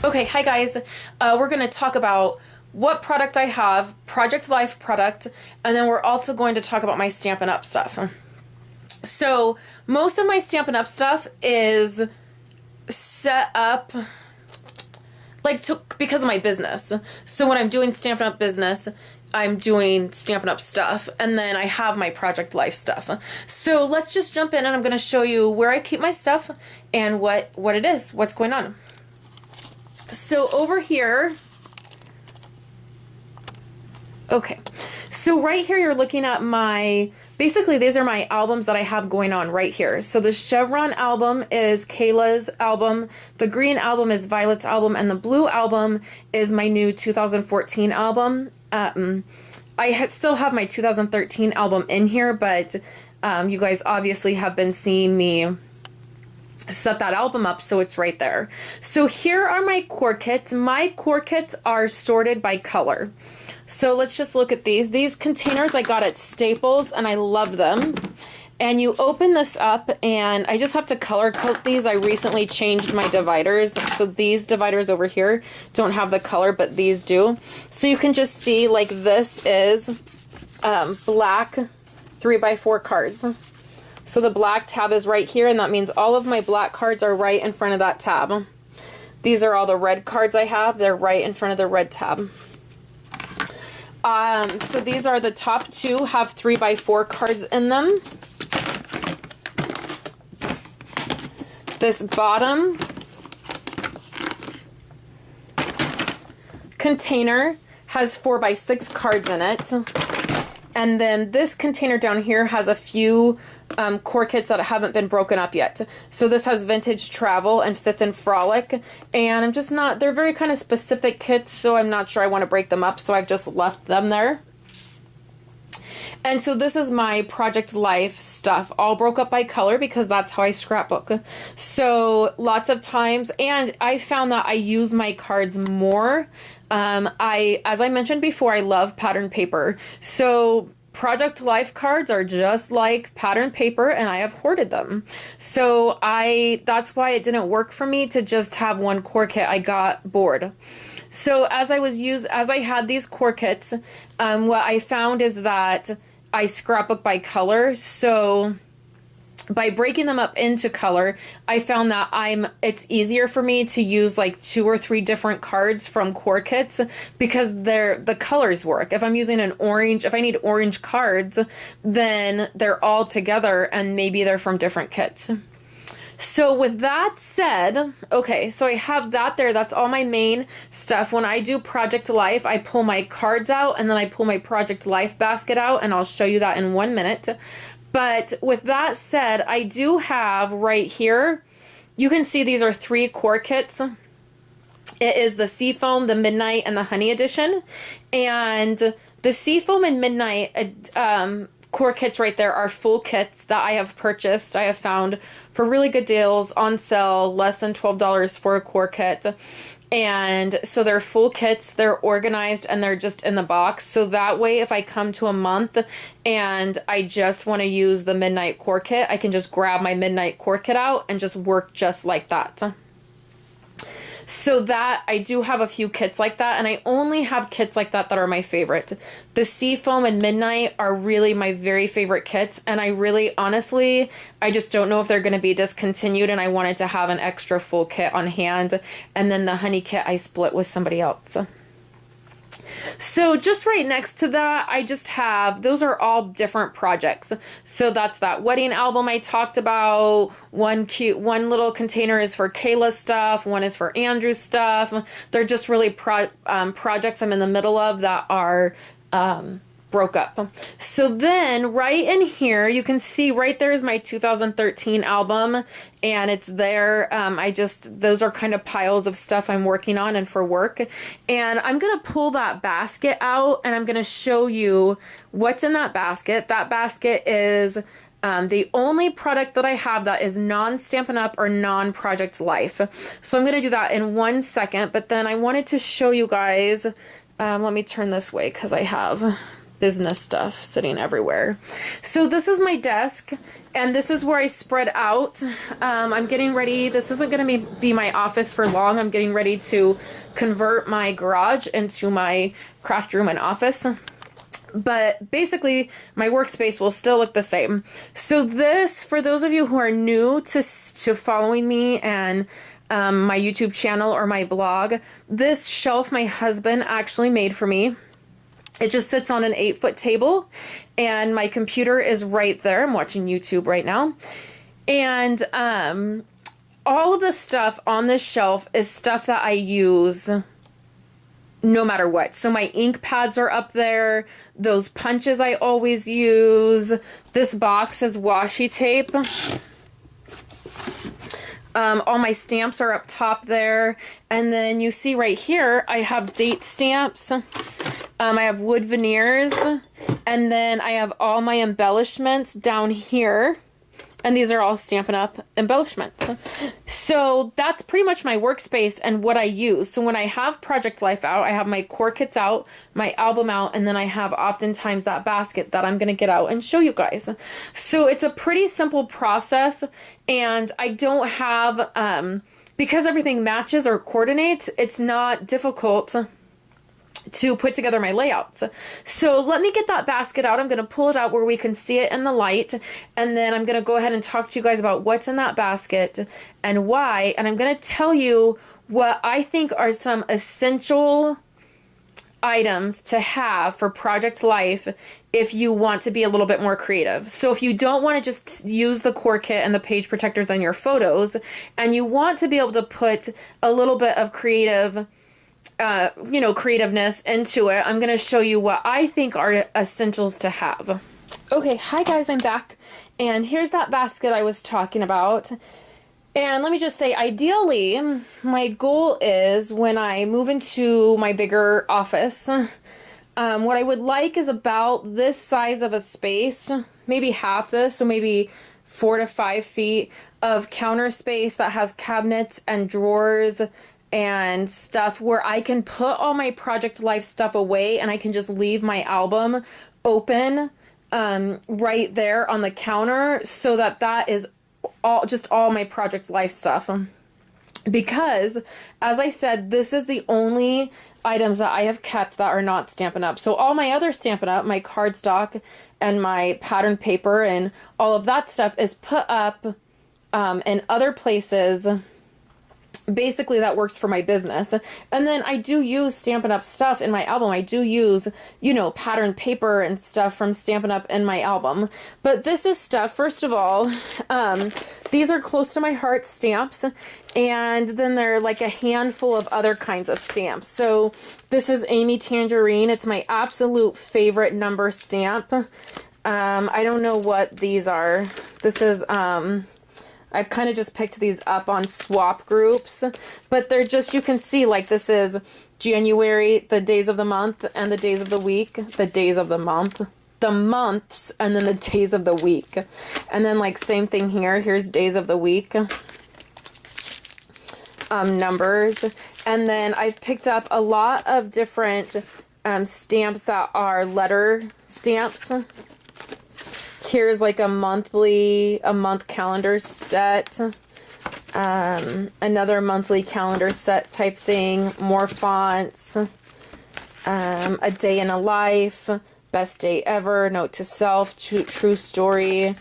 Okay, hi guys. We're going to talk about what product I have, Project Life product, and then we're also going to talk about my Stampin' Up stuff. So most of my Stampin' Up stuff is set up because of my business. So when I'm doing Stampin' Up business, I'm doing Stampin' Up stuff, and then I have my Project Life stuff. So let's just jump in, and I'm going to show you where I keep my stuff and what it is, what's going on. So over here, okay, so right here you're looking at basically these are my albums that I have going on right here. So the Chevron album is Kayla's album, the green album is Violet's album, and the blue album is my new 2014 album. I still have my 2013 album in here, but you guys obviously have been seeing me set that album up, so it's right there. So here are my core kits. My core kits are sorted by color. So let's just look at these. These containers I got at Staples, and I love them. And you open this up, and I just have to color code these. I recently changed my dividers. So these dividers over here don't have the color, but these do. So you can just see, like, this is black 3x4 cards. So the black tab is right here, and that means all of my black cards are right in front of that tab. These are all the red cards I have. They're right in front of the red tab. So these are the top two, have 3x4 cards in them. This bottom container has 4x6 cards in it. And then this container down here has a few core kits that haven't been broken up yet. So this has Vintage Travel and Fifth and Frolic, and I'm just not, they're very kind of specific kits, so I'm not sure I want to break them up, so I've just left them there. And so this is my Project Life stuff, all broke up by color because that's how I scrapbook. So lots of times, and I found that I use my cards more. As I mentioned before, I love pattern paper. So Project Life cards are just like pattern paper, and I have hoarded them. So that's why it didn't work for me to just have one core kit. I got bored. So as I had these core kits, what I found is that I scrapbook by color. So by breaking them up into color, I found that it's easier for me to use like 2 or 3 different cards from core kits because the colors work. If I'm using if I need orange cards, then they're all together and maybe they're from different kits. So with that said, okay, so I have that there. That's all my main stuff. When I do Project Life, I pull my cards out and then I pull my Project Life basket out, and I'll show you that in 1 minute. But with that said, I do have right here, you can see these are 3 core kits. It is the Seafoam, the Midnight, and the Honey edition. And the Seafoam and Midnight core kits right there are full kits that I have purchased. I have found for really good deals on sale, less than $12 for a core kit. And so they're full kits, they're organized, and they're just in the box. So that way, if I come to a month and I just want to use the Midnight core kit, I can just grab my Midnight core kit out and just work just like that. So that, I do have a few kits like that, and I only have kits like that are my favorite. The Seafoam and Midnight are really my very favorite kits, and honestly, I just don't know if they're going to be discontinued, and I wanted to have an extra full kit on hand. And then the Honey kit I split with somebody else. So just right next to that, I just have, those are all different projects. So that's that wedding album I talked about. One little container is for Kayla's stuff. One is for Andrew's stuff. They're just really projects I'm in the middle of that are broke up. So then right in here, you can see right there is my 2013 album, and it's there. Those are kind of piles of stuff I'm working on and for work. And I'm going to pull that basket out, and I'm going to show you what's in that basket. That basket is the only product that I have that is non-Stampin' Up or non-Project Life. So I'm going to do that in 1 second, but then I wanted to show you guys, let me turn this way because I have business stuff sitting everywhere. So this is my desk, and this is where I spread out. I'm getting ready. This isn't going to be my office for long. I'm getting ready to convert my garage into my craft room and office. But basically, my workspace will still look the same. So this, for those of you who are new to following me and my YouTube channel or my blog, this shelf my husband actually made for me. It just sits on an 8-foot table, and my computer is right there. I'm watching YouTube right now. And all of the stuff on this shelf is stuff that I use no matter what. So my ink pads are up there. Those punches I always use. This box is washi tape. All my stamps are up top there. And then you see right here, I have date stamps. I have wood veneers. And then I have all my embellishments down here. And these are all Stampin' Up! Embellishments. So that's pretty much my workspace and what I use. So when I have Project Life out, I have my core kits out, my album out, and then I have oftentimes that basket that I'm going to get out and show you guys. So it's a pretty simple process, and I don't have, because everything matches or coordinates, it's not difficult to put together my layouts. So let me get that basket out. I'm going to pull it out where we can see it in the light, and then I'm going to go ahead and talk to you guys about what's in that basket and why, and I'm going to tell you what I think are some essential items to have for Project Life if you want to be a little bit more creative. So if you don't want to just use the core kit and the page protectors on your photos, and you want to be able to put a little bit of creativeness into it, I'm going to show you what I think are essentials to have. Okay, hi guys, I'm back. And here's that basket I was talking about. And let me just say, ideally, my goal is when I move into my bigger office, what I would like is about this size of a space, maybe half this, so maybe 4 to 5 feet of counter space that has cabinets and drawers and stuff where I can put all my Project Life stuff away, and I can just leave my album open right there on the counter, so that is all my Project Life stuff. Because, as I said, this is the only items that I have kept that are not Stampin' Up. So all my other Stampin' Up, my cardstock and my pattern paper and all of that stuff is put up in other places. Basically, that works for my business. And then I do use Stampin' Up! Stuff in my album. I do use, pattern paper and stuff from Stampin' Up! In my album. But this is stuff, first of all, these are close to my heart stamps. And then they're like a handful of other kinds of stamps. So this is Amy Tangerine. It's my absolute favorite number stamp. I don't know what these are. This is, I've kind of just picked these up on swap groups, but they're just, you can see, like, this is January, the days of the month, and the days of the week, the days of the month, the months, and then the days of the week. And then, like, same thing here. Here's days of the week, numbers. And then I've picked up a lot of different stamps that are letter stamps. Here's like a month calendar set, another monthly calendar set type thing, more fonts, a day in a life, best day ever, note to self, true story,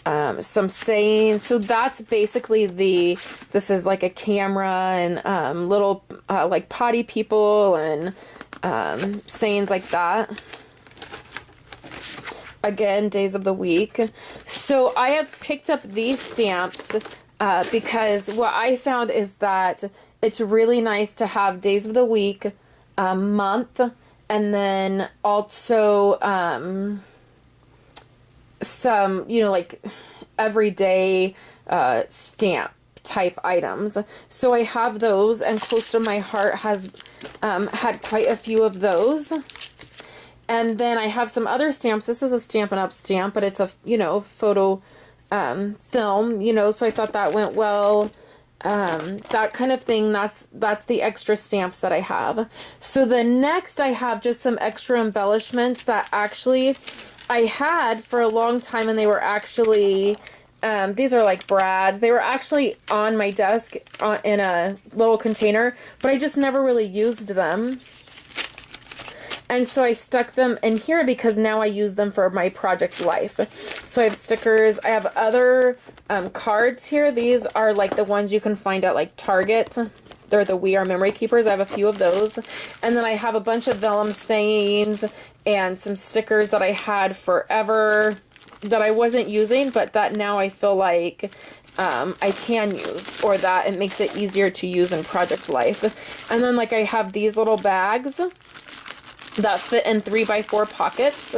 some sayings. So that's basically this is like a camera and little like potty people and sayings like that. Again, days of the week. So I have picked up these stamps because what I found is that it's really nice to have days of the week, month, and then also some, like everyday stamp type items. So I have those, and close to my heart has had quite a few of those. And then I have some other stamps. This is a Stampin' Up! Stamp, but it's a, photo film, so I thought that went well. that kind of thing. That's the extra stamps that I have. So the next I have just some extra embellishments that actually I had for a long time, and they were actually, these are like brads. They were actually on my desk in a little container, but I just never really used them. And so I stuck them in here because now I use them for my project life. So I have stickers. I have other cards here. These are like the ones you can find at like Target. They're the We Are Memory Keepers. I have a few of those. And then I have a bunch of vellum sayings and some stickers that I had forever that I wasn't using, but that now I feel like I can use, or that it makes it easier to use in project life. And then like I have these little bags that fit in 3x4 pockets.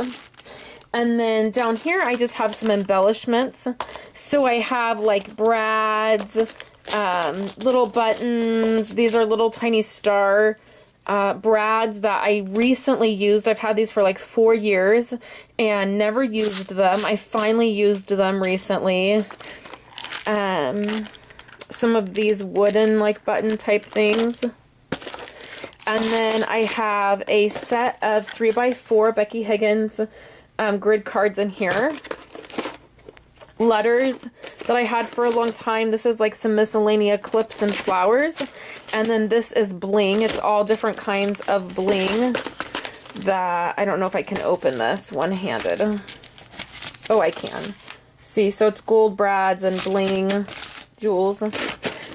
And then down here, I just have some embellishments. So I have like brads, little buttons. These are little tiny star brads that I recently used. I've had these for like 4 years and never used them. I finally used them recently. Some of these wooden like button type things. And then I have a set of 3x4 Becky Higgins grid cards in here. Letters that I had for a long time. This is like some miscellaneous clips and flowers. And then this is bling. It's all different kinds of bling that I don't know if I can open this one-handed. Oh, I can. See, so it's gold brads and bling jewels.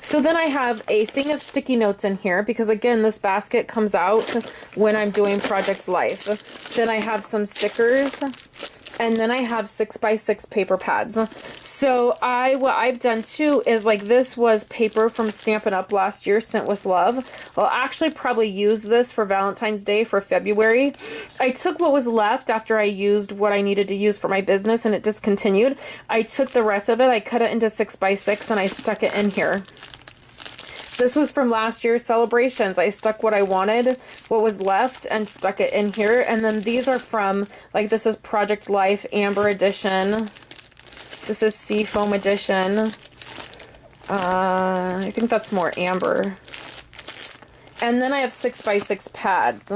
So then I have a thing of sticky notes in here because, again, this basket comes out when I'm doing Project Life. Then I have some stickers, and then I have 6x6 paper pads. So what I've done too is, like, this was paper from Stampin' Up! Last year, sent with love. I'll actually probably use this for Valentine's Day for February. I took what was left after I used what I needed to use for my business and it discontinued. I took the rest of it, I cut it into 6x6, and I stuck it in here. This was from last year's celebrations. I stuck what I wanted, what was left, and stuck it in here. And then these are from, like, this is Project Life Amber Edition. This is Seafoam Edition. I think that's more amber. And then I have 6x6 pads.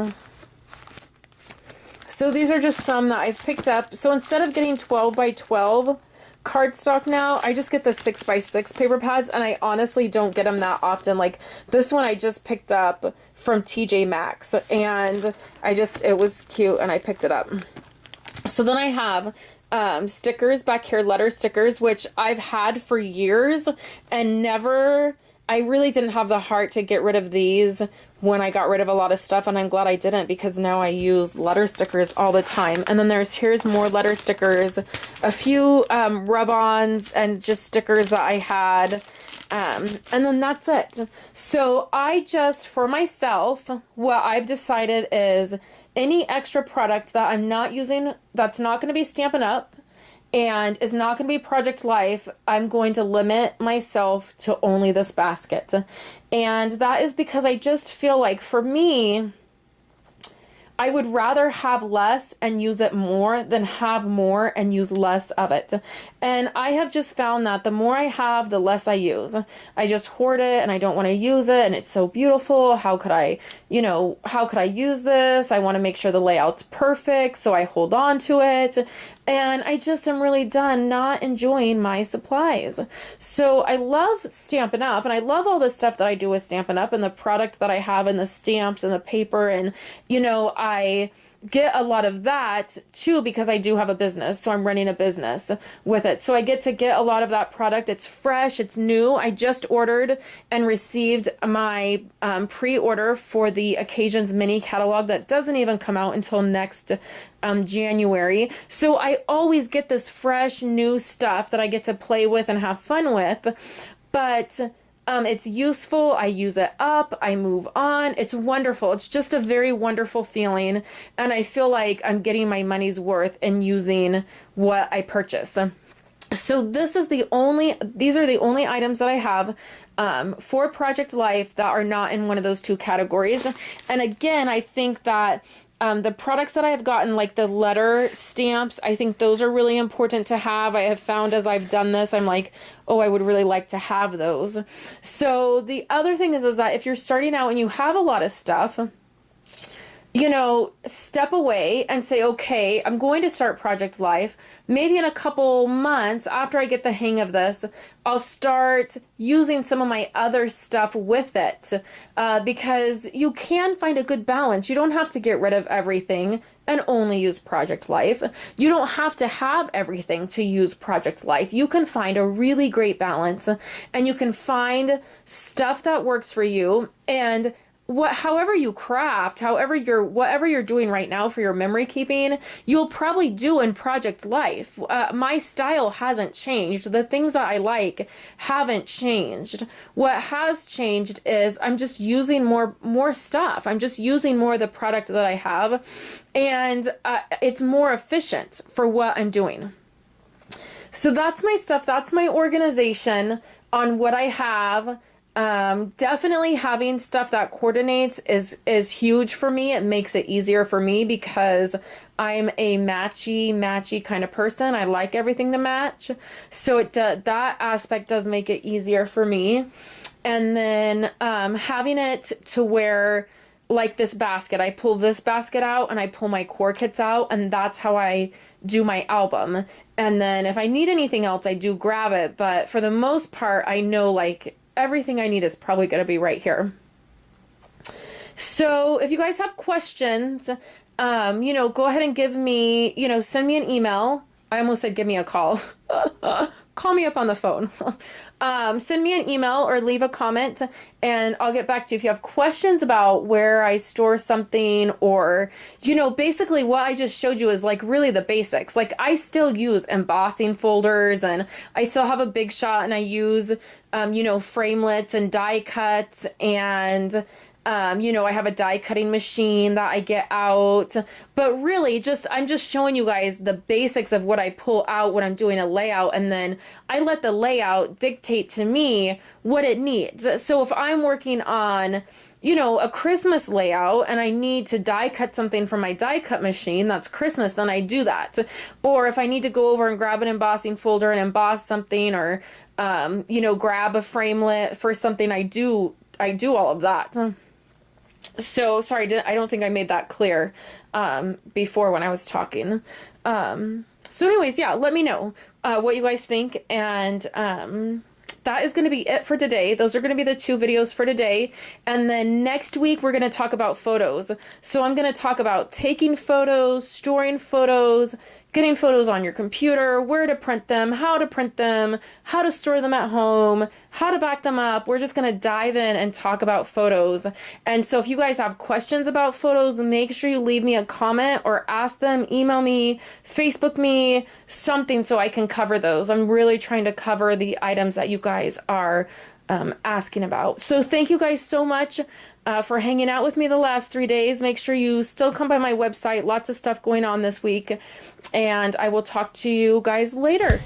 So these are just some that I've picked up. So instead of getting 12x12 cardstock now, I just get the 6x6 paper pads, and I honestly don't get them that often. Like this one I just picked up from TJ Maxx, and it was cute and I picked it up. So then I have stickers back here, letter stickers, which I've had for years and I really didn't have the heart to get rid of these when I got rid of a lot of stuff, and I'm glad I didn't because now I use letter stickers all the time. And then here's more letter stickers, a few rub-ons and just stickers that I had, and then that's it. So for myself, what I've decided is any extra product that I'm not using, that's not going to be Stampin' Up! And is not going to be Project Life, I'm going to limit myself to only this basket. And that is because I just feel like, for me, I would rather have less and use it more than have more and use less of it. And I have just found that the more I have, the less I use. I just hoard it and I don't want to use it, and it's so beautiful. How could I use this? I want to make sure the layout's perfect, so I hold on to it. And I just am really done not enjoying my supplies. So I love Stampin' Up! And I love all the stuff that I do with Stampin' Up! And the product that I have and the stamps and the paper. And, I get a lot of that too because I do have a business. So I'm running a business with it. So I get a lot of that product. It's fresh. It's new. I just ordered and received my pre-order for the Occasions mini catalog that doesn't even come out until next January. So I always get this fresh new stuff that I get to play with and have fun with. But it's useful. I use it up. I move on. It's wonderful. It's just a very wonderful feeling. And I feel like I'm getting my money's worth in using what I purchase. So these are the only items that I have for Project Life that are not in one of those two categories. And again, I think that The products that I have gotten, like the letter stamps, I think those are really important to have. I have found as I've done this, I'm like, oh, I would really like to have those. So the other thing is that if you're starting out and you have a lot of stuff, you know, step away and say, okay, I'm going to start Project Life. Maybe in a couple months after I get the hang of this, I'll start using some of my other stuff with it, because you can find a good balance. You don't have to get rid of everything and only use Project Life. You don't have to have everything to use Project Life. You can find a really great balance, and you can find stuff that works for you. And however you craft, whatever you're doing right now for your memory keeping, you'll probably do in Project Life. My style hasn't changed. The things that I like haven't changed. What has changed is I'm just using more stuff. I'm just using more of the product that I have, and it's more efficient for what I'm doing. So that's my stuff. That's my organization on what I have. Definitely having stuff that coordinates is huge for me. It makes it easier for me because I'm a matchy kind of person. I like everything to match. So that aspect does make it easier for me. And then, having it to where, like this basket, I pull this basket out and I pull my core kits out, and that's how I do my album. And then if I need anything else, I do grab it. But for the most part, I know like everything I need is probably going to be right here. So if you guys have questions, you know, go ahead and give me, you know, send me an email. I almost said give me a call. Call me up on the phone. Send me an email or leave a comment, and I'll get back to you if you have questions about where I store something, or, you know, basically what I just showed you is like really the basics. Like I still use embossing folders, and I still have a Big Shot, and I use, you know, framelits and die cuts, and you know, I have a die cutting machine that I get out, but really I'm just showing you guys the basics of what I pull out when I'm doing a layout, and then I let the layout dictate to me what it needs. So if I'm working on, you know, a Christmas layout and I need to die cut something from my die cut machine that's Christmas, then I do that. Or if I need to go over and grab an embossing folder and emboss something, or, you know, grab a framelit for something, I do all of that. So sorry, I don't think I made that clear before when I was talking. So anyways, yeah, let me know what you guys think, and that is going to be it for today. Those are going to be the 2 videos for today. And then next week, we're going to talk about photos. So I'm going to talk about taking photos, storing photos, getting photos on your computer, where to print them, how to store them at home, how to back them up. We're just going to dive in and talk about photos. And so if you guys have questions about photos, make sure you leave me a comment or ask them, email me, Facebook me, something so I can cover those. I'm really trying to cover the items that you guys are asking about. So thank you guys so much for hanging out with me the last 3 days. Make sure you still come by my website. Lots of stuff going on this week. And I will talk to you guys later.